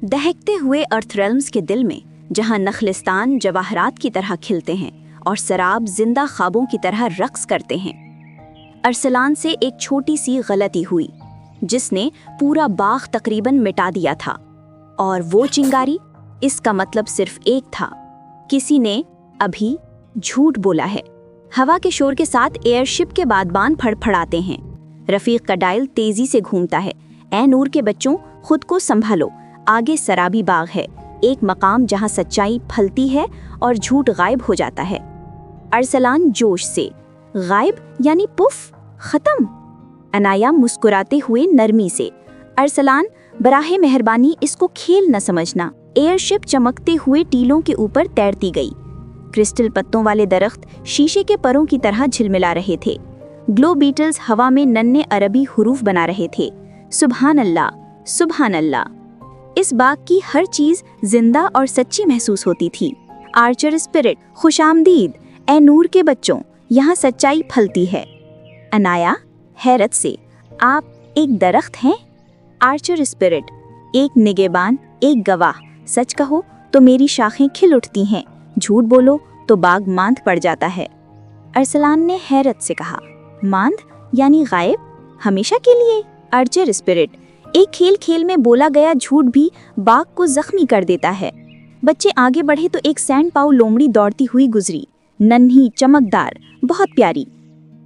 दहकते हुए अर्थ रेल्म्स के दिल में, जहां नखलिस्तान जवाहरात की तरह खिलते हैं और सराब जिंदा ख्वाबों की तरह रक्स करते हैं, अरसलान से एक छोटी सी गलती हुई जिसने पूरा बाग तकरीबन मिटा दिया था। और वो चिंगारी, इसका मतलब सिर्फ एक था, किसी ने अभी झूठ बोला है। हवा के शोर के साथ एयरशिप के बादबान फड़फड़ाते हैं। रफीक का डायल तेजी से घूमता है। ए नूर के बच्चों, खुद को संभालो, आगे सराबी बाग है, एक मकाम जहां सच्चाई फलती है और झूठ गायब हो जाता है। अरसलान जोश से, गायब यानी पुफ, खत्म। अनाया मुस्कुराते हुए नरमी से, अरसलान बराहे मेहरबानी इसको खेल न समझना। एयरशिप चमकते हुए टीलों के ऊपर तैरती गई। क्रिस्टल पत्तों वाले दरख्त शीशे के परों की तरह झिलमिला रहे थे। ग्लो बीटल्स हवा में नन्हे अरबी हुरूफ बना रहे थे। सुभान अल्लाह, सुभान अल्लाह। इस बाग की हर चीज जिंदा और सच्ची महसूस होती थी। Archer spirit, खुशामदीद। ए नूर के बच्चों, यहाँ सच्चाई फलती है। अनाया हैरत से, आप एक दरख्त हैं? आर्चर स्पिरिट, एक निगहबान, एक गवाह। सच कहो तो मेरी शाखें खिल उठती हैं, झूठ बोलो तो बाग मांद पड़ जाता है। अरसलान ने हैरत से कहा, मांद यानी गायब, हमेशा के लिए? आर्चर स्पिरिट, एक खेल खेल में बोला गया झूठ भी बाग को जख्मी कर देता है। बच्चे आगे बढ़े तो एक सैंड पाउ लोमड़ी दौड़ती हुई गुजरी, नन्ही, चमकदार, बहुत प्यारी।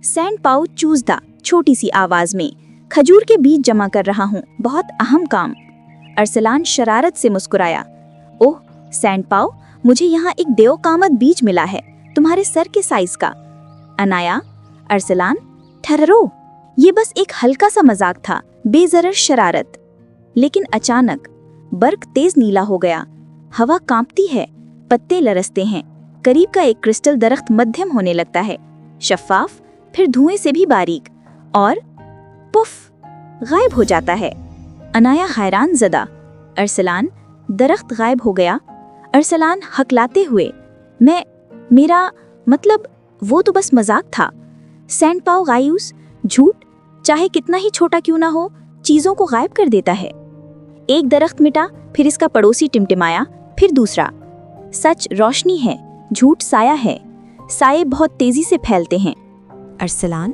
सैंड पाउ चूसदा छोटी सी आवाज में, खजूर के बीज जमा कर रहा हूँ, बहुत अहम काम। अरसलान शरारत से मुस्कुराया, ओह सैंड पाउ, मुझे यहाँ एक देवकामत बीज मिला है, तुम्हारे सर के साइज का। अनाया, अरसलान ठहरो, ये बस एक हल्का सा मजाक था, बेजरर शरारत। लेकिन अचानक बर्क तेज नीला हो गया, हवा कांपती है, पत्ते लरसते हैं। करीब का एक क्रिस्टल दरख्त मध्यम होने लगता है, शफाफ, फिर धुएं से भी बारीक, और पुफ, गायब हो जाता है। अनाया हैरान ज़दा, अरसलान, दरख्त गायब हो गया? अरसलान हकलाते हुए, मेरा मतलब वो तो बस मजाक था। सैंड पाउ गायूस, झूठ चाहे कितना ही छोटा क्यों ना हो, चीजों को गायब कर देता है। एक दरख्त मिटा, फिर इसका पड़ोसी टिमटिमाया, फिर दूसरा। सच रोशनी है, झूठ साया है, साये बहुत तेजी से फैलते हैं। अरसलान,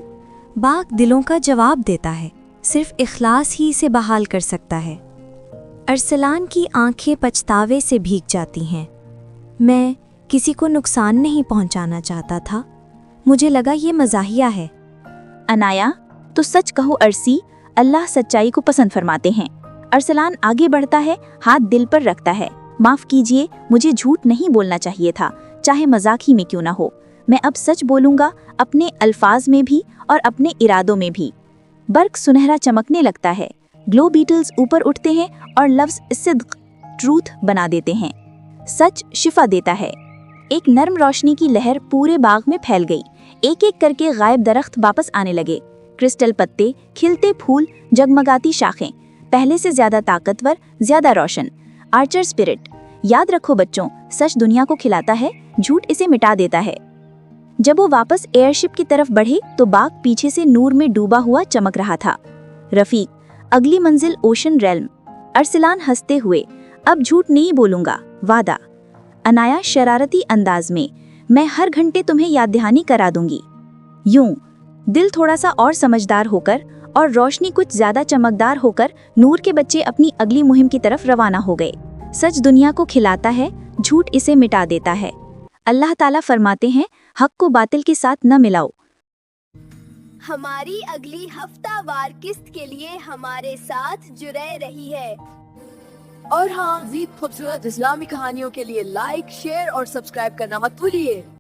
बाग दिलों का जवाब देता है, सिर्फ इखलास ही इसे बहाल कर सकता है। अरसलान की आंखें पछतावे से भीग जाती हैं। मैं किसी को नुकसान नहीं पहुंचाना चाहता था, मुझे लगा ये मजाहिया है। अनाया, तो सच कहो अरसी, अल्लाह सच्चाई को पसंद फरमाते हैं। अरसलान आगे बढ़ता है, हाथ दिल पर रखता है। माफ कीजिए, मुझे झूठ नहीं बोलना चाहिए था, चाहे मजाक ही में क्यों ना हो। मैं अब सच बोलूंगा, अपने अल्फाज में भी और अपने इरादों में भी। बर्क सुनहरा चमकने लगता है, ग्लो बीटल्स ऊपर उठते हैं और लफ्ज सिद्क, ट्रूथ बना देते हैं। सच शिफा देता है। एक नर्म रोशनी की लहर पूरे बाग में फैल गई। एक एक करके गायब दरख्त वापस आने लगे। क्रिस्टल पत्ते, खिलते फूल, जगमगाती शाखें, पहले से ज्यादा ताकतवर, ज्यादा रोशन। आर्चर स्पिरिट, याद रखो बच्चों, सच दुनिया को खिलाता है, झूठ इसे मिटा देता है। जब वो वापस एयरशिप की तरफ बढ़े तो बाग पीछे से नूर में डूबा हुआ चमक रहा था। रफीक, अगली मंजिल ओशन रेल्म। अरसलान हंसते हुए, अब झूठ नहीं बोलूंगा, वादा। अनाया शरारती अंदाज में, मैं हर घंटे तुम्हें याद दहानी करा दूंगी। यूं दिल थोड़ा सा और समझदार होकर और रोशनी कुछ ज्यादा चमकदार होकर नूर के बच्चे अपनी अगली मुहिम की तरफ रवाना हो गए। सच दुनिया को खिलाता है, झूठ इसे मिटा देता है। अल्लाह ताला फरमाते हैं, हक को बातिल के साथ न मिलाओ। हमारी अगली हफ्तावार किस्त के लिए हमारे साथ जुड़े रही है। और हाँ, खूबसूरत इस्लामी कहानियों के लिए लाइक, शेयर और सब्सक्राइब करना मत भूलिए।